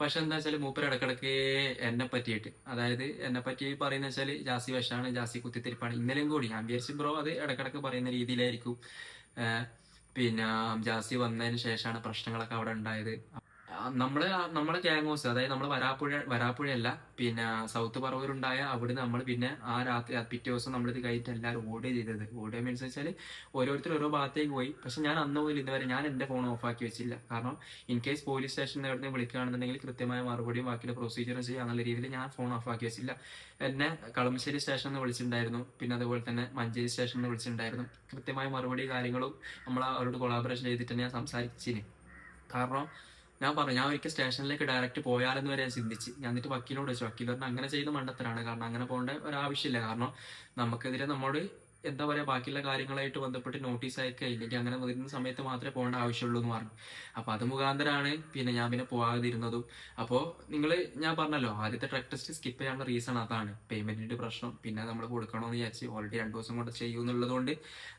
പക്ഷെ എന്താ വെച്ചാൽ മൂപ്പർ ഇടക്കിടക്ക് എന്നെ പറ്റിയിട്ട്, അതായത് എന്നെ പറ്റി പറയുന്ന വെച്ചാൽ ജാസി വശമാണ്, ജാസി കുത്തിത്തിരിപ്പാണ്. ഇന്നലെയും കൂടി ഞാൻ വിചാരിച്ചു ബ്രോ അത് ഇടക്കിടക്ക് പറയുന്ന രീതിയിലായിരിക്കും. ഏഹ് പിന്നെ ജാസി വന്നതിന് ശേഷമാണ് പ്രശ്നങ്ങളൊക്കെ അവിടെ ഉണ്ടായത്. നമ്മളെ ഗ്യാങ് ഹൗസ്, അതായത് നമ്മൾ വരാപ്പുഴയല്ല, പിന്നെ സൗത്ത് പറവൂരുണ്ടായ അവിടെ നമ്മൾ പിന്നെ ആ രാത്രി പിറ്റേ ദിവസം നമ്മളിത് കഴിഞ്ഞിട്ട് എല്ലാവരും ഓടുക ചെയ്തത്. ഓടുക മീൻസ് വെച്ചാൽ ഓരോരുത്തർ ഓരോ ഭാഗത്തേക്ക് പോയി. പക്ഷെ ഞാൻ അന്ന് പോലും ഇതുവരെ ഞാൻ എന്റെ ഫോൺ ഓഫാക്കി വെച്ചില്ല. കാരണം ഇൻ കേസ് പോലീസ് സ്റ്റേഷനിൽ എവിടെ വിളിക്കുകയാണെന്നുണ്ടെങ്കിൽ കൃത്യമായ മറുപടിയും ബാക്കിയുള്ള പ്രൊസീജിയറും ചെയ്യുക എന്നുള്ള രീതിയിൽ ഞാൻ ഫോൺ ഓഫാക്കി വെച്ചില്ല. എന്നെ കളമശ്ശേരി സ്റ്റേഷനിൽ നിന്ന് വിളിച്ചിട്ടുണ്ടായിരുന്നു, പിന്നെ അതുപോലെ തന്നെ മഞ്ചേരി സ്റ്റേഷനിൽ നിന്ന് വിളിച്ചിട്ടുണ്ടായിരുന്നു. കൃത്യമായ മറുപടി കാര്യങ്ങളും നമ്മൾ അവരോട് കൊളാബറേഷൻ ചെയ്തിട്ട് തന്നെ ഞാൻ സംസാരിച്ചിന്. കാരണം ഞാൻ പറഞ്ഞു, ഞാൻ ഒരിക്കൽ സ്റ്റേഷനിലേക്ക് ഡയറക്റ്റ് പോയാലെന്ന് വരെ ഞാൻ ചിന്തിച്ച്. ഞാൻ എന്നിട്ട് വക്കീലിനോട് വെച്ചു. വക്കീൽ പറഞ്ഞാൽ അങ്ങനെ ചെയ്യുന്ന മണ്ടത്തരാണ്, കാരണം അങ്ങനെ പോകേണ്ട ഒരാവശ്യമില്ല. കാരണം നമുക്കെതിരെ നമ്മോട് എന്താ പറയാ ബാക്കിയുള്ള കാര്യങ്ങളായിട്ട് ബന്ധപ്പെട്ട് നോട്ടീസ് അയക്കുക, ഇല്ലെങ്കിൽ അങ്ങനെ വരുന്ന സമയത്ത് മാത്രമേ പോകേണ്ട ആവശ്യമുള്ളൂ എന്ന് പറഞ്ഞു. അപ്പൊ അത് മുഖാന്തരാണ് പിന്നെ ഞാൻ പിന്നെ പോകാതിരുന്നതും. അപ്പോൾ ഞാൻ പറഞ്ഞല്ലോ ആദ്യത്തെ ട്രക്ക് ടെസ്റ്റ് സ്കിപ്പ് ചെയ്യാനുള്ള റീസൺ അതാണ്, പേയ്മെന്റിന്റെ പ്രശ്നം. പിന്നെ നമ്മൾ കൊടുക്കണമെന്ന് വിചാരിച്ച് ഓൾറെഡി 2 ദിവസം കൊണ്ട് ചെയ്യുമെന്നുള്ളത് കൊണ്ട്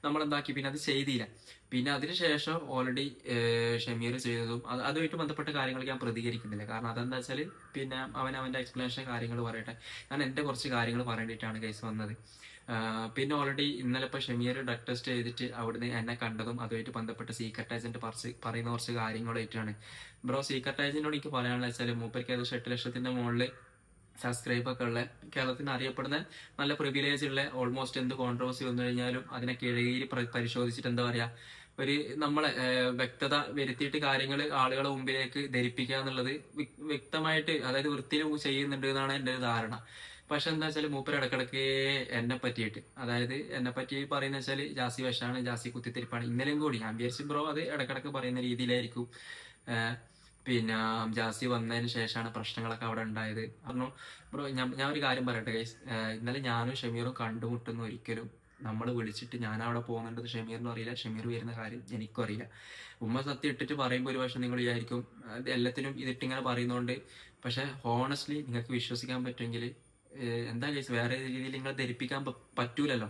നമ്മൾ എന്താക്കി, പിന്നെ അത് ചെയ്തില്ല. പിന്നെ അതിനുശേഷം ഓൾറെഡി ഷമീർ ചെയ്തതും അതുമായിട്ട് ബന്ധപ്പെട്ട കാര്യങ്ങൾ ഞാൻ പ്രതികരിക്കുന്നില്ല. കാരണം അതെന്താ വെച്ചാൽ പിന്നെ അവന്റെ എക്സ്പ്ലനേഷൻ കാര്യങ്ങൾ പറയട്ടെ. ഞാൻ എന്റെ കുറച്ച് കാര്യങ്ങൾ പറയേണ്ടിയിട്ടാണ് കേസ് വന്നത്. പിന്നെ ഓൾറെഡി ഇന്നലെ ഇപ്പൊ ഷമീർ ഡ്രഗ് ടെസ്റ്റ് ചെയ്തിട്ട് അവിടുന്ന് എന്നെ കണ്ടതും അതുമായിട്ട് ബന്ധപ്പെട്ട സീക്രട്ട് ഏജന്റ് പറയുന്ന കുറച്ച് കാര്യങ്ങളായിട്ടാണ്. ബ്രോ, സീക്രട്ട് ഏജന്റിനോട് എനിക്ക് പറയാനുള്ള വെച്ചാൽ മൂപ്പർക്ക് ഏകദേശം 8 ലക്ഷത്തിന്റെ മുകളിൽ സബ്സ്ക്രൈബ് ഒക്കെ ഉള്ള, കേരളത്തിന് അറിയപ്പെടുന്ന നല്ല പ്രിവിലേജ് ഉള്ള, ഓൾമോസ്റ്റ് എന്ത് കോൺട്രവേഴ്സി വന്നു കഴിഞ്ഞാലും അതിനെ കിഴകീരി പരിശോധിച്ചിട്ട് എന്താ പറയാ ഒരു നമ്മളെ വ്യക്തത വരുത്തിയിട്ട് കാര്യങ്ങൾ ആളുകളെ മുമ്പിലേക്ക് ധരിപ്പിക്കുക എന്നുള്ളത് വ്യക്തമായിട്ട്, അതായത് വൃത്തിയിൽ ചെയ്യുന്നുണ്ട് എന്നാണ് എന്റെ ഒരു ധാരണ. പക്ഷെ എന്താ വെച്ചാൽ മൂപ്പർ ഇടക്കിടക്ക് എന്നെ പറ്റിയിട്ട്, അതായത് എന്നെ പറ്റി പറയുന്ന വെച്ചാൽ ജാസി വശമാണ്, ജാസി കുത്തിത്തിരിപ്പാണ്. ഇന്നലെയും കൂടി ഞാൻ വിചാരിച്ചു ബ്രോ അത് ഇടക്കിടക്ക് പറയുന്ന രീതിയിലായിരിക്കും. പിന്നെ ജാസി വന്നതിന് ശേഷമാണ് പ്രശ്നങ്ങളൊക്കെ അവിടെ ഉണ്ടായത്. പറഞ്ഞു ബ്രോ, ഞാൻ ഒരു കാര്യം പറയട്ടെ ഗൈസ്. ഇന്നലെ ഞാനും ഷമീറും കണ്ടുമുട്ടുന്ന ഒരിക്കലും നമ്മൾ വിളിച്ചിട്ട് ഞാൻ അവിടെ പോകുന്നുണ്ടെന്ന് ഷമീറിനും അറിയില്ല, ഷമീർ വരുന്ന കാര്യം എനിക്കും അറിയില്ല. ഉമ്മ സത്യം ഇട്ടിട്ട് പറയുമ്പോൾ ഒരു പക്ഷെ നിങ്ങൾ വിചാരിക്കും എല്ലാത്തിനും ഇതിട്ടിങ്ങനെ പറയുന്നതുകൊണ്ട്. പക്ഷെ ഹോണസ്റ്റ്ലി നിങ്ങൾക്ക് വിശ്വസിക്കാൻ പറ്റുമെങ്കിൽ എന്താ കേസ് വേറെ രീതിയിൽ നിങ്ങൾ ധരിപ്പിക്കാൻ പറ്റൂലല്ലോ.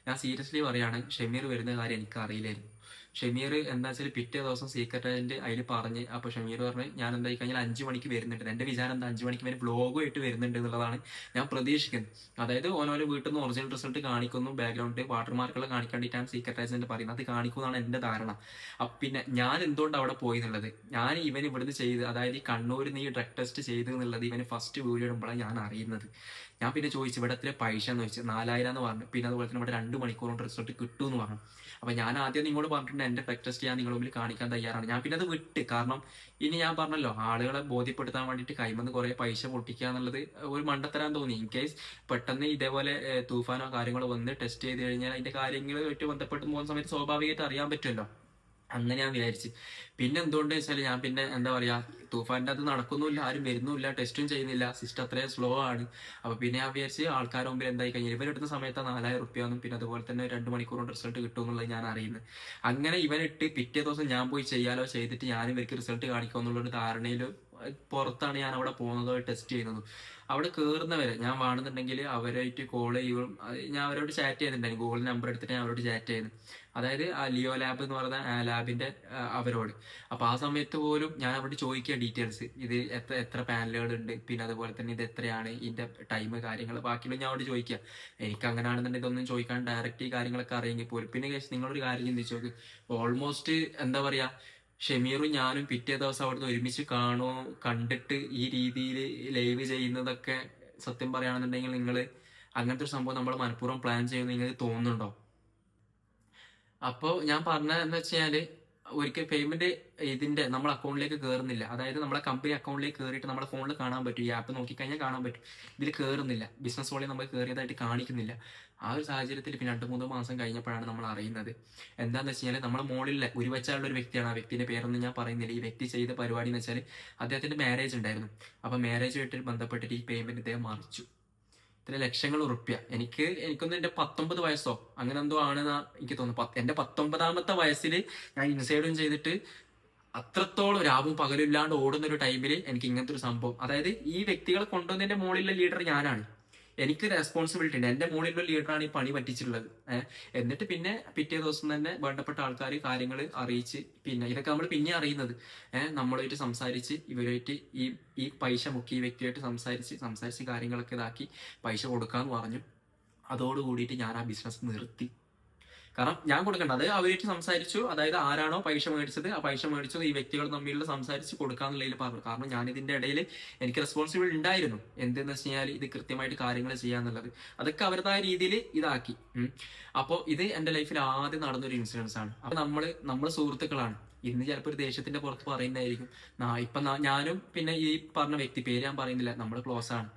ഞാൻ സീരിയസ്ലി പറയാണ്, ഷമീർ വരുന്ന കാര്യം എനിക്ക് അറിയില്ലായിരുന്നു. ഷമീർ എന്താ വെച്ചാൽ പിറ്റേ ദിവസം സീക്രട്ട് ഏജന്റ് അതിൽ പറഞ്ഞ്, അപ്പൊ ഷമീർ പറഞ്ഞ് ഞാൻ എന്തായി കഴിഞ്ഞാൽ 5 മണിക്ക് വരുന്നുണ്ട്. എന്റെ വിചാരം എന്താ 5 മണിക്ക് വരെ വ്ലോഗുമായിട്ട് വരുന്നുണ്ട് എന്നുള്ളതാണ് ഞാൻ പ്രതീക്ഷിക്കുന്നത്. അതായത് ഓനോലെ വീട്ടിൽ നിന്ന് ഒറിജിനൽ റിസൾട്ട് കാണിക്കുന്നു, ബാക്ക്ഗ്രൗണ്ട് വാട്ടർമാർക്കുള്ള കാണിക്കേണ്ടിയിട്ടാണ് സീക്രട്ട് ഏജന്റ് പറയുന്നത്. അത് കാണിക്കുന്നതാണ് എന്റെ ധാരണ. പിന്നെ ഞാൻ എന്തുകൊണ്ട് അവിടെ പോയി എന്നുള്ളത്, ഞാൻ ഇവൻ ഇവിടുന്ന് ചെയ്ത്, അതായത് ഈ കണ്ണൂരിൽ നിന്ന് ഈ ഡ്രഗ് ടെസ്റ്റ് ചെയ്ത് എന്നുള്ളത് ഇവന് ഫസ്റ്റ് വീഡിയോ ഇടുമ്പോഴാണ് ഞാൻ അറിയുന്നത്. ഞാൻ പിന്നെ ചോദിച്ചു ഇവിടെ എത്ര പൈസ എന്ന് ചോദിച്ചു. 4000 എന്ന് പറഞ്ഞു. പിന്നെ അതുപോലെ തന്നെ ഇവിടെ 2 മണിക്കൂർ കൊണ്ട് റിസൾട്ട് കിട്ടും എന്ന് പറഞ്ഞു. അപ്പൊ ഞാൻ ആദ്യം നിങ്ങളോട് പറഞ്ഞിട്ടുണ്ട് എന്റെ ഡ്രഗ് ടെസ്റ്റ് ഞാൻ നിങ്ങളുടെ മുമ്പിൽ കാണിക്കാൻ തയ്യാറാണ്. ഞാൻ പിന്നെ അത് വിട്ട്. കാരണം ഇനി ഞാൻ പറഞ്ഞല്ലോ ആളുകളെ ബോധ്യപ്പെടുത്താൻ വേണ്ടിയിട്ട് കൈമന്ന് കുറെ പൈസ പൊട്ടിക്കുക എന്നുള്ളത് ഒരു മണ്ടത്തരാൻ തോന്നി. ഇൻ കേസ് പെട്ടെന്ന് ഇതേപോലെ തൂഫാനോ കാര്യങ്ങളോ വന്ന് ടെസ്റ്റ് ചെയ്ത് കഴിഞ്ഞാൽ അതിന്റെ കാര്യങ്ങളുമായിട്ട് ബന്ധപ്പെട്ട് പോകുന്ന സമയത്ത് സ്വാഭാവികമായിട്ട് അറിയാൻ പറ്റുമല്ലോ. അങ്ങനെ ഞാൻ വിചാരിച്ചു. പിന്നെ എന്തുകൊണ്ട് വെച്ചാൽ ഞാൻ പിന്നെ എന്താ പറയാ തൂഫാന്റെ അത് നടക്കുന്നില്ല, ആരും വരുന്നില്ല, ടെസ്റ്റും ചെയ്യുന്നില്ല, സിസ്റ്റം അത്രയും സ്ലോ ആണ്. അപ്പൊ പിന്നെ ഞാൻ വിചാരിച്ച് ആൾക്കാർ മുമ്പിൽ എന്തായി കഴിഞ്ഞാൽ ഇവരെടുത്ത സമയത്ത് 4000 റുപ്യാന്നും പിന്നെ അതുപോലെ തന്നെ 2 മണിക്കൂർ കൊണ്ട് റിസൾട്ട് കിട്ടും എന്നുള്ളത് ഞാൻ അറിയുന്നത്. അങ്ങനെ ഇവനിട്ട് പിറ്റേ ദിവസം ഞാൻ പോയി ചെയ്യാലോ, ചെയ്തിട്ട് ഞാൻ ഇവർക്ക് റിസൾട്ട് കാണിക്കുക എന്നുള്ളൊരു ധാരണയിൽ പുറത്താണ് ഞാൻ അവിടെ പോകുന്നത്, ടെസ്റ്റ് ചെയ്യുന്നത്. അവിടെ കയറുന്നവരെ ഞാൻ വേണമെന്നുണ്ടെങ്കിൽ അവരായിട്ട് കോൾ ചെയ്യും. ഞാൻ അവരോട് ചാറ്റ് ചെയ്യുന്നുണ്ടായിരുന്നു, ഗൂഗിൾ നമ്പർ എടുത്തിട്ട് ഞാൻ അവരോട് ചാറ്റ് ചെയ്യുന്നു. അതായത് ആ ലിയോ ലാബ് എന്ന് പറയുന്ന ലാബിന്റെ അവരോട്. അപ്പൊ ആ സമയത്ത് പോലും ഞാൻ അവിടെ ചോദിക്കുക ഡീറ്റെയിൽസ്, ഇത് എത്ര പാനലുകൾ ഉണ്ട്, പിന്നെ അതുപോലെ തന്നെ ഇത് എത്രയാണ്, ഇതിന്റെ ടൈം കാര്യങ്ങൾ ബാക്കിയുള്ള ഞാൻ അവിടെ ചോദിക്കുക. എനിക്ക് അങ്ങനെയാണെന്നുണ്ടെങ്കിൽ ഇതൊന്നും ചോദിക്കാൻ ഡയറക്റ്റ് ഈ കാര്യങ്ങളൊക്കെ അറിയെങ്കിൽ പോലും. പിന്നെ നിങ്ങളൊരു കാര്യം ചിന്തിച്ചു നോക്ക്, ഓൾമോസ്റ്റ് എന്താ പറയാ ഷമീറും ഞാനും പിറ്റേ ദിവസം അവിടുന്ന് ഒരുമിച്ച് കണ്ടിട്ട് ഈ രീതിയിൽ ലൈവ് ചെയ്യുന്നതൊക്കെ സത്യം പറയുകയാണെന്നുണ്ടെങ്കിൽ നിങ്ങൾ അങ്ങനത്തെ ഒരു സംഭവം നമ്മൾ മനഃപൂർവ്വം പ്ലാൻ ചെയ്യുമെന്ന് നിങ്ങൾക്ക് തോന്നുന്നുണ്ടോ? അപ്പോൾ ഞാൻ പറഞ്ഞതെന്ന് വെച്ചാൽ ഒരിക്കൽ പേയ്മെന്റ് ഇതിന്റെ നമ്മളെ അക്കൗണ്ടിലേക്ക് കയറുന്നില്ല. അതായത് നമ്മളെ കമ്പനി അക്കൗണ്ടിലേക്ക് കയറിയിട്ട് നമ്മളെ ഫോണിൽ കാണാൻ പറ്റും, ഈ ആപ്പ് നോക്കിക്കഴിഞ്ഞാൽ കാണാൻ പറ്റും. ഇതിൽ കയറുന്നില്ല, ബിസിനസ് വഴി നമുക്ക് കയറിയതായിട്ട് കാണിക്കുന്നില്ല. ആ ഒരു സാഹചര്യത്തിൽ പിന്നെ 2-3 മാസം കഴിഞ്ഞപ്പോഴാണ് നമ്മൾ അറിയുന്നത്. എന്താന്ന് വെച്ച് കഴിഞ്ഞാൽ നമ്മളെ മുകളിൽ ഉരുവച്ചുള്ള ഒരു വ്യക്തിയാണ്. ആ വ്യക്തിന്റെ പേരൊന്നും ഞാൻ പറയുന്നില്ല. ഈ വ്യക്തി ചെയ്ത പരിപാടി എന്ന് വെച്ചാൽ അദ്ദേഹത്തിന്റെ മാരേജ് ഉണ്ടായിരുന്നു. അപ്പൊ മാരേജുമായിട്ട് ബന്ധപ്പെട്ടിട്ട് ഈ പേയ്മെന്റ് ഇദ്ദേഹം മറിച്ചു. ഇത്ര ലക്ഷങ്ങൾ ഉറുപ്പ്യ. എനിക്കൊന്നും എന്റെ 19 വയസ്സോ അങ്ങനെ എന്തോ ആണെന്നാ എനിക്ക് തോന്നുന്നു. എന്റെ 19ാമത്തെ വയസ്സിൽ ഞാൻ ഇൻസൈഡും ചെയ്തിട്ട് അത്രത്തോളം രാവും പകലില്ലാണ്ട് ഓടുന്ന ഒരു ടൈമിൽ എനിക്ക് ഇങ്ങനത്തെ ഒരു സംഭവം, അതായത് ഈ വ്യക്തികളെ കൊണ്ടുവന്നതിന്റെ മുകളിലെ ലീഡർ ഞാനാണ്. എനിക്ക് റെസ്പോൺസിബിലിറ്റി ഉണ്ട്. എന്റെ മുകളിലുള്ള ലീഡറാണ് ഈ പണി പറ്റിച്ചിട്ടുള്ളത്. എന്നിട്ട് പിന്നെ പിറ്റേ ദിവസം തന്നെ വേണ്ടപ്പെട്ട ആൾക്കാർ കാര്യങ്ങൾ അറിയിച്ച്, പിന്നെ ഇതൊക്കെ നമ്മൾ പിന്നെ അറിയുന്നത് നമ്മളുമായിട്ട് സംസാരിച്ച് ഇവരുമായിട്ട് ഈ പൈസ മുക്കി ഈ വ്യക്തിയായിട്ട് സംസാരിച്ച് കാര്യങ്ങളൊക്കെ ഇതാക്കി പൈസ കൊടുക്കാന്ന് പറഞ്ഞു. അതോടുകൂടിയിട്ട് ഞാൻ ആ ബിസിനസ് നിർത്തി. കാരണം ഞാൻ കൊടുക്കണ്ട, അത് അവരായിട്ട് സംസാരിച്ചു. അതായത് ആരാണോ പൈസ മേടിച്ചത് ആ പൈസ മേടിച്ചത് ഈ വ്യക്തികൾ തമ്മിലുള്ള സംസാരിച്ച് കൊടുക്കാന്നുള്ളതിൽ പറഞ്ഞു. കാരണം ഞാൻ ഇതിന്റെ ഇടയിൽ എനിക്ക് റെസ്പോൺസിബിൾ ഉണ്ടായിരുന്നു. എന്തെന്ന് വെച്ച് കഴിഞ്ഞാൽ ഇത് കൃത്യമായിട്ട് കാര്യങ്ങൾ ചെയ്യാന്നുള്ളത്, അതൊക്കെ അവരുടേതായ രീതിയിൽ ഇതാക്കി. അപ്പോൾ ഇത് എന്റെ ലൈഫിൽ ആദ്യം നടന്നൊരു ഇൻസിഡൻസ് ആണ്. അപ്പൊ നമ്മൾ സുഹൃത്തുക്കളാണ്. ഇന്ന് ചിലപ്പോൾ ഒരു ദേഷ്യത്തിന്റെ പുറത്ത് പറയുന്നതായിരിക്കും. ഇപ്പൊ ഞാനും പിന്നെ ഈ പറഞ്ഞ വ്യക്തി, പേര് ഞാൻ പറയുന്നില്ല, നമ്മൾ ക്ലോസ് ആണ്.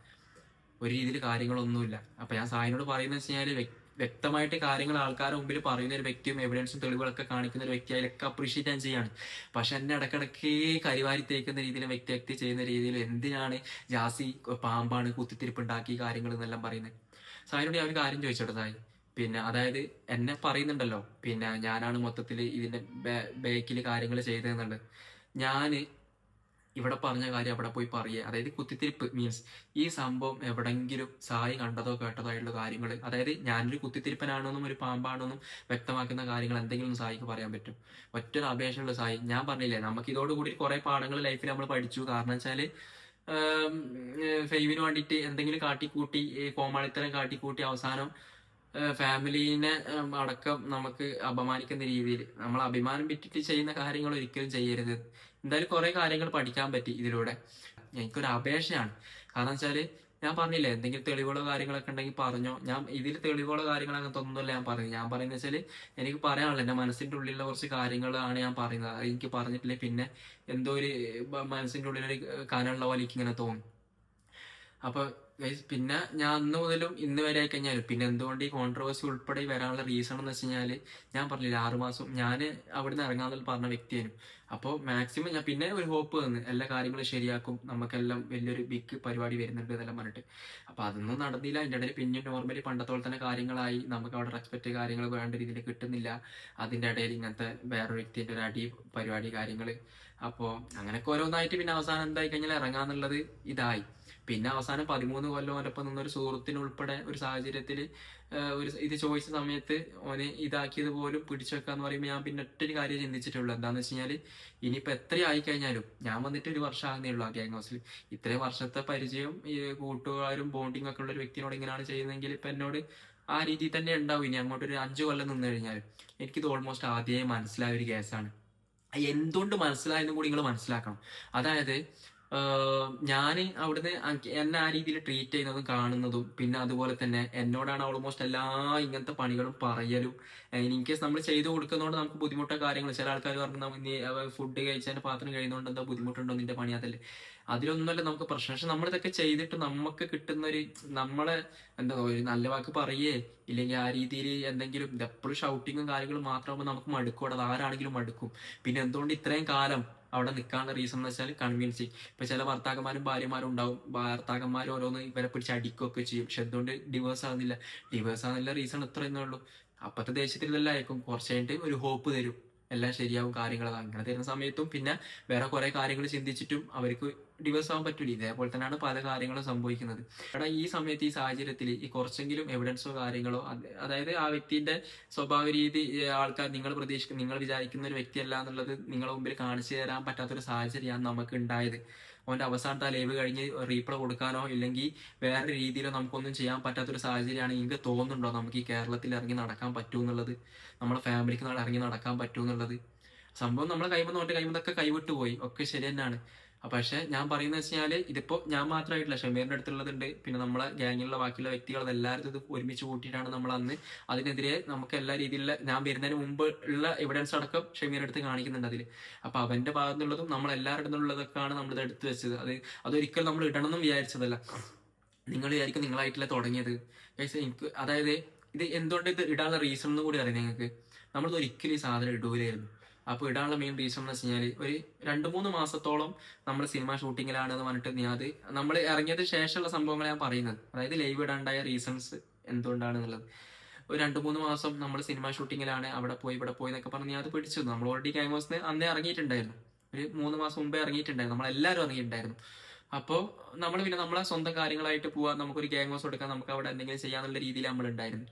ഒരു രീതിയിൽ കാര്യങ്ങളൊന്നുമില്ല. അപ്പൊ ഞാൻ സായിനോട് പറയുന്നത് വെച്ച് കഴിഞ്ഞാൽ വ്യക്തമായിട്ട് കാര്യങ്ങൾ ആൾക്കാരുടെ മുമ്പിൽ പറയുന്ന ഒരു വ്യക്തിയും എവിഡൻസും തെളിവുകളൊക്കെ കാണിക്കുന്ന ഒരു വ്യക്തി അതിലൊക്കെ അപ്രീഷിയേറ്റ് ഞാൻ ചെയ്യാണ്. പക്ഷെ എന്നെ ഇടക്കിടക്ക് കരിവാരി തേക്കുന്ന രീതിയിൽ വ്യക്തി ചെയ്യുന്ന രീതിയിൽ എന്തിനാണ് ജാസി പാമ്പാണ് കുത്തിത്തിരിപ്പുണ്ടാക്കി കാര്യങ്ങൾ എന്നെല്ലാം പറയുന്നത്. സായിനോട് ഞാൻ ഒരു കാര്യം ചോദിച്ചോട്ടെ സായി, പിന്നെ അതായത് എന്നെ പറയുന്നുണ്ടല്ലോ, പിന്നെ ഞാനാണ് മൊത്തത്തിൽ ഇതിന്റെ ബേക്കിൽ കാര്യങ്ങൾ ചെയ്തതെന്നുള്ളത്. ഞാന് ഇവിടെ പറഞ്ഞ കാര്യം അവിടെ പോയി പറയുക, അതായത് കുത്തിത്തിരിപ്പ് മീൻസ് ഈ സംഭവം എവിടെങ്കിലും സായി കണ്ടതോ കേട്ടതോ ആയിട്ടുള്ള കാര്യങ്ങൾ, അതായത് ഞാനൊരു കുത്തിത്തിരിപ്പനാണെന്നും ഒരു പാമ്പാണെന്നും വ്യക്തമാക്കുന്ന കാര്യങ്ങൾ എന്തെങ്കിലും സായിക്ക് പറയാൻ പറ്റും? ഒറ്റൊരു അപേക്ഷയുള്ള സായി, ഞാൻ പറഞ്ഞില്ലേ നമുക്ക് ഇതോടുകൂടി കുറെ പാഠങ്ങൾ ലൈഫിൽ നമ്മൾ പഠിച്ചു. കാരണം വെച്ചാല് ഫെയിമിന് വേണ്ടിയിട്ട് എന്തെങ്കിലും കാട്ടിക്കൂട്ടി കോമാളിത്തരം കാട്ടിക്കൂട്ടി അവസാനം ഫാമിലീനെ അടക്കം നമുക്ക് അപമാനിക്കുന്ന രീതിയിൽ നമ്മൾ അഭിമാനം വിറ്റിട്ട് ചെയ്യുന്ന കാര്യങ്ങൾ ഒരിക്കലും ചെയ്യരുത്. എന്തായാലും കുറെ കാര്യങ്ങൾ പഠിക്കാൻ പറ്റി ഇതിലൂടെ. എനിക്കൊരു അപേക്ഷയാണ്. കാരണം വെച്ചാല് ഞാൻ പറഞ്ഞില്ലേ, എന്തെങ്കിലും തെളിവുകളോ കാര്യങ്ങളൊക്കെ ഉണ്ടെങ്കിൽ പറഞ്ഞോ. ഞാൻ ഇതിൽ തെളിവുകളോ കാര്യങ്ങൾ അങ്ങനത്തെ ഒന്നുമല്ല ഞാൻ പറയുന്നത്. ഞാൻ പറയുന്നത് വെച്ചാല് എനിക്ക് പറയാനുള്ളത് എന്റെ മനസ്സിന്റെ ഉള്ളിലുള്ള കുറച്ച് കാര്യങ്ങളാണ് ഞാൻ പറയുന്നത്. അത് എനിക്ക് പറഞ്ഞിട്ടില്ലേ പിന്നെ എന്തോ ഒരു മനസ്സിന്റെ ഉള്ളിലൊരു കനമുള്ള പോലെ എനിക്ക് ഇങ്ങനെ തോന്നും. അപ്പൊ പിന്നെ ഞാൻ അന്ന് മുതലും ഇന്ന് വരെ ആയി കഴിഞ്ഞാലും പിന്നെ എന്തുകൊണ്ട് ഈ കോൺട്രവേഴ്സി ഉൾപ്പെടെ വരാനുള്ള റീസൺ എന്ന് വെച്ച് കഴിഞ്ഞാല് ഞാൻ പറഞ്ഞില്ല 6 മാസം ഞാൻ അവിടുന്ന് ഇറങ്ങാന്ന് പറഞ്ഞ വ്യക്തിയായിരുന്നു. അപ്പോൾ മാക്സിമം ഞാൻ പിന്നെ ഒരു ഹോപ്പ് തന്നു, എല്ലാ കാര്യങ്ങളും ശരിയാക്കും, നമുക്കെല്ലാം വലിയൊരു ബിഗ് പരിപാടി വരുന്നുണ്ട് എന്നെല്ലാം പറഞ്ഞിട്ട്. അപ്പൊ അതൊന്നും നടന്നില്ല. അതിന്റെ ഇടയിൽ പിന്നെ നോർമലി പണ്ടത്തെ പോലെ തന്നെ കാര്യങ്ങളായി. നമുക്ക് അവിടെ റെസ്പെക്ട് കാര്യങ്ങൾ വേണ്ട രീതിയിൽ കിട്ടുന്നില്ല. അതിന്റെ ഇടയിൽ ഇങ്ങനത്തെ വേറൊരു വ്യക്തിന്റെ ഒരു അടി പരിപാടി കാര്യങ്ങൾ. അപ്പോൾ അങ്ങനെയൊക്കെ ഓരോന്നായിട്ട് പിന്നെ അവസാനം എന്തായി കഴിഞ്ഞാൽ ഇറങ്ങാന്നുള്ളത് ഇതായി. പിന്നെ അവസാനം 13 കൊല്ലം ഓരൊപ്പം നിന്നൊരു സുഹൃത്തിനുൾപ്പെടെ ഒരു സാഹചര്യത്തിൽ ഒരു ഇത് ചോദിച്ച സമയത്ത് ഓനെ ഇതാക്കിയത് പോലും പിടിച്ചു വെക്കാന്ന് പറയുമ്പോൾ ഞാൻ പിന്നെ ഒറ്റൊരു കാര്യം ചിന്തിച്ചിട്ടുള്ളൂ. എന്താന്ന് വെച്ച് കഴിഞ്ഞാല് ഇനിയിപ്പോ എത്ര ആയിക്കഴിഞ്ഞാലും, ഞാൻ വന്നിട്ട് 1 വർഷം ആകുന്നേ ഉള്ളൂ ആ ഗ്യാങ് ഹൗസിൽ. ഇത്രയും വർഷത്തെ പരിചയം ഈ കൂട്ടുകാരും ബോണ്ടിങ് ഒക്കെ ഉള്ള ഒരു വ്യക്തിനോട് ഇങ്ങനെയാണ് ചെയ്യുന്നതെങ്കിൽ ഇപ്പൊ എന്നോട് ആ രീതിയിൽ തന്നെ ഉണ്ടാവും. ഇനി അങ്ങോട്ട് ഒരു 5 കൊല്ലം നിന്ന് കഴിഞ്ഞാലും എനിക്കിത് ഓൾമോസ്റ്റ് ആദ്യമേ മനസ്സിലായ ഒരു കേസാണ്. എന്തുകൊണ്ട് മനസ്സിലായെന്നും കൂടി നിങ്ങൾ മനസ്സിലാക്കണം. അതായത് ഞാൻ അവിടുന്ന് എന്നെ ആ രീതിയിൽ ട്രീറ്റ് ചെയ്യുന്നതും കാണുന്നതും, പിന്നെ അതുപോലെ തന്നെ എന്നോടാണ് ഓൾമോസ്റ്റ് എല്ലാ ഇങ്ങനത്തെ പണികളും പറയലും. ഇൻ കേസ് നമ്മൾ ചെയ്തു കൊടുക്കുന്നതുകൊണ്ട് നമുക്ക് ബുദ്ധിമുട്ടോ കാര്യങ്ങൾ, ചില ആൾക്കാർ പറഞ്ഞു നീ ഫുഡ് കഴിച്ചതിന്റെ പാത്രം കഴിയുന്നതുകൊണ്ട് എന്താ ബുദ്ധിമുട്ടുണ്ടോ നിന്റെ പണി, അതല്ലേ അതിലൊന്നുമല്ല നമുക്ക് പ്രശ്നം. പക്ഷെ നമ്മളിതൊക്കെ ചെയ്തിട്ട് നമുക്ക് കിട്ടുന്ന ഒരു നമ്മളെ എന്താ ഒരു നല്ല വാക്ക് പറയേ ഇല്ലെങ്കിൽ ആ രീതിയിൽ എന്തെങ്കിലും എപ്പോഴും ഷൗട്ടിങ്ങും കാര്യങ്ങളും മാത്രമാകുമ്പോൾ നമുക്ക് മടുക്കും. അത് ആരാണെങ്കിലും മടുക്കും. പിന്നെ എന്തുകൊണ്ട് ഇത്രയും കാലം അവിടെ നിൽക്കാനുള്ള റീസൺ എന്ന് വെച്ചാൽ കൺവീൻസിങ്. ഇപ്പൊ ചില ഭർത്താക്കന്മാരും ഭാര്യമാരും ഉണ്ടാവും, ഭർത്താക്കന്മാർ ഓരോന്ന് ഇവരെ പിടിച്ച് അടിക്കുകയൊക്കെ ചെയ്യും. പക്ഷെ എന്തുകൊണ്ട് ഡിവേഴ്സ് ആകുന്നില്ല? ഡിവേഴ്സ് ആകുന്നില്ല റീസൺ ഇത്ര തന്നെ ഉള്ളൂ. അപ്പത്തെ ദേഷ്യത്തിലെല്ലാം ആയിരിക്കും. കുറച്ച് കഴിഞ്ഞിട്ട് ഒരു ഹോപ്പ് തരും, എല്ലാം ശരിയാവും കാര്യങ്ങൾ. അങ്ങനെ തരുന്ന സമയത്തും പിന്നെ വേറെ കുറെ കാര്യങ്ങൾ ചിന്തിച്ചിട്ടും അവർക്ക് ഡിവേഴ്സ് ആവാൻ പറ്റൂല. ഇതേപോലെ തന്നെയാണ് പല കാര്യങ്ങളും സംഭവിക്കുന്നത്. എടാ ഈ സമയത്ത് ഈ സാഹചര്യത്തിൽ ഈ കുറച്ചെങ്കിലും എവിഡൻസോ കാര്യങ്ങളോ, അതായത് ആ വ്യക്തിന്റെ സ്വഭാവ രീതി ആൾക്കാർ നിങ്ങൾ വിചാരിക്കുന്ന ഒരു വ്യക്തിയല്ല എന്നുള്ളത് നിങ്ങളുടെ മുമ്പിൽ കാണിച്ചു തരാൻ പറ്റാത്തൊരു സാഹചര്യമാണ് നമുക്ക് ഉണ്ടായത്. അവന്റെ അവസാനത്തെ ലൈവ് കഴിഞ്ഞ് റീപ്ലൈ കൊടുക്കാനോ ഇല്ലെങ്കിൽ വേറെ രീതിയിലോ നമുക്കൊന്നും ചെയ്യാൻ പറ്റാത്തൊരു സാഹചര്യമാണ്. നിങ്ങൾക്ക് തോന്നുന്നുണ്ടോ നമുക്ക് ഈ കേരളത്തിൽ ഇറങ്ങി നടക്കാൻ പറ്റൂ എന്നുള്ളത്, നമ്മുടെ ഫാമിലിക്ക് ഇറങ്ങി നടക്കാൻ പറ്റൂ എന്നുള്ളത്? സംഭവം നമ്മളെ കൈമൊക്കെ കൈവിട്ടു പോയി, ഒക്കെ ശരി തന്നെയാണ്. പക്ഷെ ഞാൻ പറയുന്നത് വെച്ച് കഴിഞ്ഞാല് ഇതിപ്പോ ഞാൻ മാത്രമായിട്ടില്ല, ഷമീറിന്റെ അടുത്തുള്ളതുണ്ട്, പിന്നെ നമ്മളെ ഗ്യാങ്ങിലുള്ള ബാക്കിയുള്ള വ്യക്തികൾ എല്ലാവരും ഇത് ഒരുമിച്ച് കൂട്ടിയിട്ടാണ് നമ്മൾ അന്ന് അതിനെതിരെ നമുക്ക് എല്ലാ രീതിയിലുള്ള, ഞാൻ വരുന്നതിന് മുമ്പ് ഉള്ള എവിഡൻസ് അടക്കം ഷമീറിന്റെ അടുത്ത് കാണിക്കുന്നുണ്ട് അതിൽ. അപ്പൊ അവന്റെ ഭാഗത്തു നിന്നുള്ളതും നമ്മൾ എല്ലാവരുടെ നിന്നുള്ളതൊക്കെയാണ് നമ്മളിത് എടുത്തു വെച്ചത്. അതൊരിക്കലും നമ്മൾ ഇടണമെന്നും വിചാരിച്ചതല്ല. നിങ്ങൾ വിചാരിക്കും നിങ്ങളായിട്ടില്ല തുടങ്ങിയത്. എനിക്ക് അതായത് ഇത് എന്തുകൊണ്ട് ഇത് ഇടാനുള്ള റീസൺ എന്ന് കൂടി അറിയാം നിങ്ങൾക്ക്. നമ്മളിത് ഒരിക്കലും ഈ സാധനം ഇടൂലായിരുന്നു. അപ്പോൾ ഇടാനുള്ള മെയിൻ റീസൺ എന്ന് വെച്ച് കഴിഞ്ഞാൽ ഒരു 2-3 മാസത്തോളം നമ്മൾ സിനിമ ഷൂട്ടിങ്ങിലാണെന്ന് പറഞ്ഞിട്ട് അത് നമ്മൾ ഇറങ്ങിയത് ശേഷമുള്ള സംഭവങ്ങൾ ഞാൻ പറയുന്നത്. അതായത് ലൈവ് ഇടാണ്ടായ റീസൺസ് എന്തുകൊണ്ടാണെന്നുള്ളത്. ഒരു 2-3 മാസം നമ്മൾ സിനിമ ഷൂട്ടിങ്ങിലാണ്, അവിടെ പോയി ഇവിടെ പോയി എന്നൊക്കെ പറഞ്ഞ് ഞാൻ അത് പിടിച്ചു. നമ്മൾ ഓൾറെഡി ഗ്യാങ് ഹൗസിന് അന്നേ ഇറങ്ങിയിട്ടുണ്ടായിരുന്നു. ഒരു 3 മാസം മുമ്പേ ഇറങ്ങിയിട്ടുണ്ടായിരുന്നു. നമ്മളെല്ലാവരും ഇറങ്ങിയിട്ടുണ്ടായിരുന്നു. അപ്പോൾ നമ്മൾ പിന്നെ നമ്മളെ സ്വന്തം കാര്യങ്ങളായിട്ട് പോവാൻ, നമുക്കൊരു ഗ്യാങ് ഹൗസ് എടുക്കാൻ, നമുക്ക് അവിടെ എന്തെങ്കിലും ചെയ്യാന്നുള്ള രീതിയിൽ നമ്മൾ ഉണ്ടായിരുന്നു.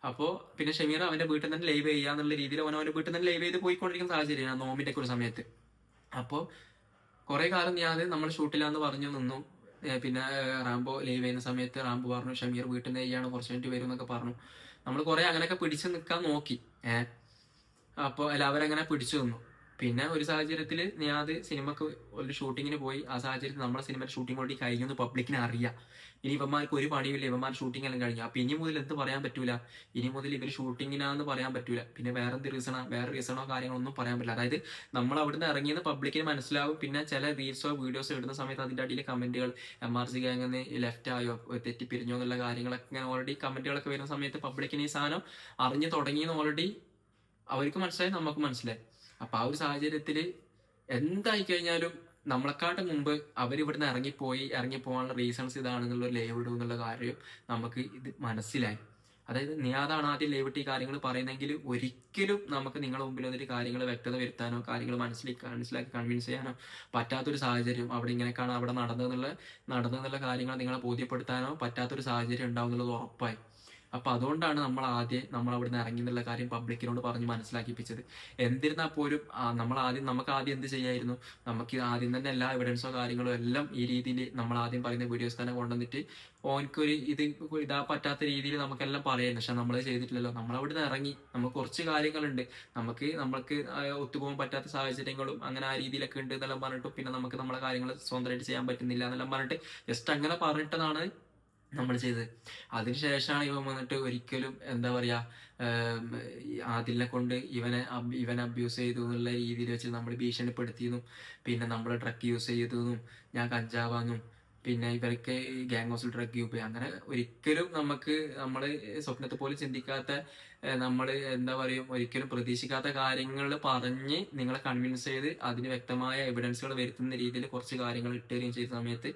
അപ്പോൾ പിന്നെ ഷമീർ അവന്റെ വീട്ടിൽ തന്നെ ലൈവ് ചെയ്യാന്നുള്ള രീതിയിൽ അവന്റെ വീട്ടിൽ തന്നെ ലൈവ് ചെയ്ത് പോയിക്കൊണ്ടിരിക്കുന്ന സാഹചര്യമാണ് നോമ്പിന്റെ ഒക്കെ ഒരു സമയത്ത്. അപ്പോൾ കുറെ കാലം ഞാൻ നമ്മൾ ഷൂട്ടിലാന്ന് പറഞ്ഞു നിന്നു. പിന്നെ റാംബോ ലൈവ് ചെയ്യുന്ന സമയത്ത് റാംബോ പറഞ്ഞു ഷമീർ വീട്ടിൽ നിന്ന് ചെയ്യാണ്, കുറച്ച് മിനിറ്റ് വരും എന്നൊക്കെ പറഞ്ഞു. നമ്മൾ കുറെ അങ്ങനെയൊക്കെ പിടിച്ചു നിൽക്കാൻ നോക്കി. അപ്പോൾ എല്ലാവരും അങ്ങനെ പിടിച്ചു നിന്നു. പിന്നെ ഒരു സാഹചര്യത്തിൽ ഞാൻ സിനിമക്ക് ഒരു ഷൂട്ടിങ്ങിന് പോയി. ആ സാഹചര്യത്തിൽ നമ്മുടെ സിനിമ ഷൂട്ടിംഗ് ഓൾറെഡി കഴിഞ്ഞു പബ്ലിക്കിനെ അറിയാം. ഇനി ഇവന്മാർക്ക് ഒരു പണിയില്ല, ഇവന്മാർ ഷൂട്ടിംഗ് എല്ലാം കഴിഞ്ഞു. അപ്പൊ ഇനി മുതൽ എന്ത് പറയാൻ പറ്റൂല, ഇനി മുതൽ ഇവർ ഷൂട്ടിങ്ങിനാന്ന് പറയാൻ പറ്റൂല. പിന്നെ വേറെ റീസണോ കാര്യങ്ങളൊന്നും പറയാൻ പറ്റില്ല. അതായത് നമ്മൾ അവിടുന്ന് ഇറങ്ങിയെന്ന് പബ്ലിക്കിന് മനസ്സിലാവും. പിന്നെ ചില റീൽസോ വീഡിയോസോ ഇടുന്ന സമയത്ത് അതിന്റെ അടിയിൽ കമന്റുകൾ MRC ഗാങ്ങിന്ന് ലെഫ്റ്റ് ആയോ, തെറ്റിപ്പിരിഞ്ഞോ എന്നുള്ള കാര്യങ്ങളൊക്കെ ഇങ്ങനെ ഓൾറെഡി കമന്റുകളൊക്കെ വരുന്ന സമയത്ത് പബ്ലിക്കിന് ഈ സാധനം അറിഞ്ഞു തുടങ്ങിയെന്ന് ഓൾറെഡി അവർക്ക് മനസ്സിലായി, നമുക്ക് മനസ്സിലായി. അപ്പൊ ആ ഒരു സാഹചര്യത്തിൽ എന്തായി കഴിഞ്ഞാലും നമ്മളെക്കാട്ടും മുമ്പ് അവരിവിടുന്ന് ഇറങ്ങിപ്പോകാനുള്ള റീസൺസ് ഇതാണെന്നുള്ള ലൈവ് ഇടും എന്നുള്ള കാര്യം നമുക്ക് ഇത് മനസ്സിലായി. അതായത് നിയാദാണ് ആദ്യം ലൈവ് ഇട്ട് ഈ കാര്യങ്ങൾ പറയുന്നെങ്കിൽ ഒരിക്കലും നമുക്ക് നിങ്ങളുടെ മുമ്പിൽ വന്നിട്ട് കാര്യങ്ങൾ വ്യക്തത വരുത്താനോ കാര്യങ്ങൾ മനസ്സിലാക്കി കൺവിൻസ് ചെയ്യാനോ പറ്റാത്തൊരു സാഹചര്യം, അവിടെ ഇങ്ങനെയൊക്കെയാണ് അവിടെ നടന്നെന്നുള്ള കാര്യങ്ങൾ നിങ്ങളെ ബോധ്യപ്പെടുത്താനോ പറ്റാത്തൊരു സാഹചര്യം ഉണ്ടാവും എന്നുള്ളത് ഉറപ്പായി. അപ്പൊ അതുകൊണ്ടാണ് നമ്മൾ അവിടുന്ന് ഇറങ്ങി എന്നുള്ള കാര്യം പബ്ലിക്കിനോട് പറഞ്ഞ് മനസ്സിലാക്കിപ്പിച്ചത്. എന്നിരുന്നാൽ പോലും നമുക്ക് ആദ്യം എന്ത് ചെയ്യായിരുന്നു, നമുക്ക് ആദ്യം തന്നെ എല്ലാ എവിഡൻസോ കാര്യങ്ങളോ എല്ലാം ഈ രീതിയിൽ നമ്മൾ ആദ്യം പറയുന്ന വീഡിയോസ് തന്നെ കൊണ്ടുവന്നിട്ട് ഓനക്കൊരു ഇതാ പറ്റാത്ത രീതിയിൽ നമുക്കെല്ലാം പറയായിരുന്നു. പക്ഷെ നമ്മൾ ചെയ്തിട്ടില്ലല്ലോ. നമ്മൾ അവിടുന്ന് ഇറങ്ങി, നമുക്ക് കുറച്ച് കാര്യങ്ങളുണ്ട്, നമ്മൾക്ക് ഒത്തുപോകാൻ പറ്റാത്ത സാഹചര്യങ്ങളും അങ്ങനെ ആ രീതിയിലൊക്കെ ഉണ്ട് എന്നെല്ലാം പറഞ്ഞിട്ടും പിന്നെ നമുക്ക് നമ്മളെ കാര്യങ്ങൾ സ്വന്തമായിട്ട് ചെയ്യാൻ പറ്റുന്നില്ല എന്നെല്ലാം പറഞ്ഞിട്ട് ജസ്റ്റ് അങ്ങനെ പറഞ്ഞിട്ടതാണ് നമ്മൾ ചെയ്തത്. അതിനുശേഷമാണ് ഇവൻ വന്നിട്ട് ഒരിക്കലും എന്താ പറയാ ആദിലിനെ കൊണ്ട് ഇവനെ അബ്യൂസ് ചെയ്തു എന്നുള്ള രീതിയിൽ വെച്ച് നമ്മൾ ഭീഷണിപ്പെടുത്തിയെന്നും പിന്നെ നമ്മൾ ഡ്രഗ് യൂസ് ചെയ്തെന്നും ഞാൻ കഞ്ചാവാന്നും പിന്നെ ഇവർക്ക് ഗ്യാങ് ഹൗസിൽ ഡ്രഗ് യൂസ് അങ്ങനെ ഒരിക്കലും നമ്മൾ സ്വപ്നത്തെ പോലും ചിന്തിക്കാത്ത നമ്മൾ എന്താ പറയും ഒരിക്കലും പ്രതീക്ഷിക്കാത്ത കാര്യങ്ങൾ പറഞ്ഞ് നിങ്ങളെ കൺവിൻസ് ചെയ്ത് അതിന് വ്യക്തമായ എവിഡൻസുകൾ വരുത്തുന്ന രീതിയിൽ കുറച്ച് കാര്യങ്ങൾ ഇട്ടുകയും ചെയ്ത സമയത്ത്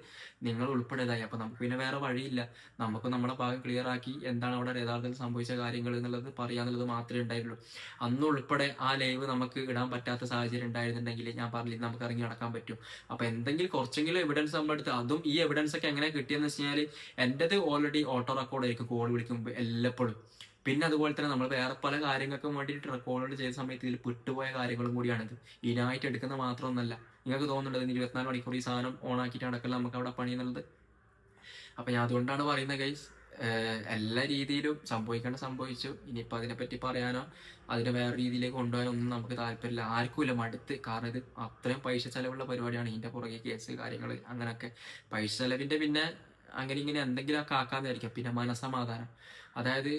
നിങ്ങൾ ഉൾപ്പെടേതായി. അപ്പൊ നമുക്ക് പിന്നെ വേറെ വഴിയില്ല, നമുക്ക് നമ്മുടെ ഭാഗം ക്ലിയർ ആക്കി എന്താണ് അവിടെ യഥാർത്ഥത്തിൽ സംഭവിച്ച കാര്യങ്ങൾ എന്നുള്ളത് പറയാന്നുള്ളത് മാത്രമേ ഉണ്ടായിരുന്നുള്ളൂ. അന്ന് ഉൾപ്പെടെ ആ ലൈവ് നമുക്ക് ഇടാൻ പറ്റാത്ത സാഹചര്യം ഉണ്ടായിരുന്നുണ്ടെങ്കിൽ ഞാൻ പറഞ്ഞില്ല നമുക്ക് ഇറങ്ങി നടക്കാൻ പറ്റും. അപ്പൊ എന്തെങ്കിലും കുറച്ചെങ്കിലും എവിഡൻസ് നമ്മളെടുത്ത്, അതും ഈ എവിഡൻസ് ഒക്കെ എങ്ങനെ കിട്ടിയെന്ന് വെച്ച് കഴിഞ്ഞാൽ എന്റേത് ഓൾറെഡി ഓട്ടോ റെക്കോർഡ് ആയിരിക്കും കോൾ വിളിക്കുമ്പോൾ എല്ലപ്പോഴും. പിന്നെ അതുപോലെ തന്നെ നമ്മൾ വേറെ പല കാര്യങ്ങൾക്കും വേണ്ടിയിട്ട് റെക്കോർഡ് ചെയ്ത സമയത്ത് ഇതിൽ പെട്ടുപോയ കാര്യങ്ങളും കൂടിയാണിത്. ഇതിനായിട്ട് എടുക്കുന്ന മാത്രമൊന്നല്ല. നിങ്ങൾക്ക് തോന്നുന്നുണ്ട് 24 മണിക്കൂർ ഈ സാധനം ഓൺ ആക്കിയിട്ട് നടക്കല്ല നമുക്ക് അവിടെ പണി എന്നുള്ളത്. അപ്പൊ ഞാൻ അതുകൊണ്ടാണ് പറയുന്നത് ഗൈസ്, എല്ലാ രീതിയിലും സംഭവിച്ചു. ഇനിയിപ്പോൾ അതിനെപ്പറ്റി പറയാനോ അതിനെ വേറെ രീതിയിലേക്ക് കൊണ്ടുപോകാനോ ഒന്നും നമുക്ക് താല്പര്യമില്ല, ആർക്കുമില്ല, മടുത്ത്. കാരണം ഇത് അത്രയും പൈസ ചെലവുള്ള പരിപാടിയാണ്. ഇതിന്റെ പുറകെ കേസ് കാര്യങ്ങൾ അങ്ങനെയൊക്കെ പൈസ ചെലവിന്റെ പിന്നെ അങ്ങനെ ഇങ്ങനെ എന്തെങ്കിലുമൊക്കെ ആക്കാന്നായിരിക്കും. പിന്നെ മനസമാധാനം, അതായത്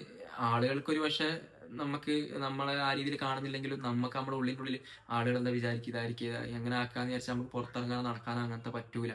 ആളുകൾക്കൊരു പക്ഷെ നമുക്ക് നമ്മളെ ആ രീതിയിൽ കാണുന്നില്ലെങ്കിലും നമുക്ക് നമ്മുടെ ഉള്ളിനുള്ളിൽ ആളുകൾ എന്താ വിചാരിക്കുക, ഇതായിരിക്കുക, എങ്ങനെ ആക്കാന്ന് വിചാരിച്ചാൽ നമുക്ക് പുറത്തിറങ്ങാനോ നടക്കാനോ അങ്ങനത്തെ പറ്റൂല.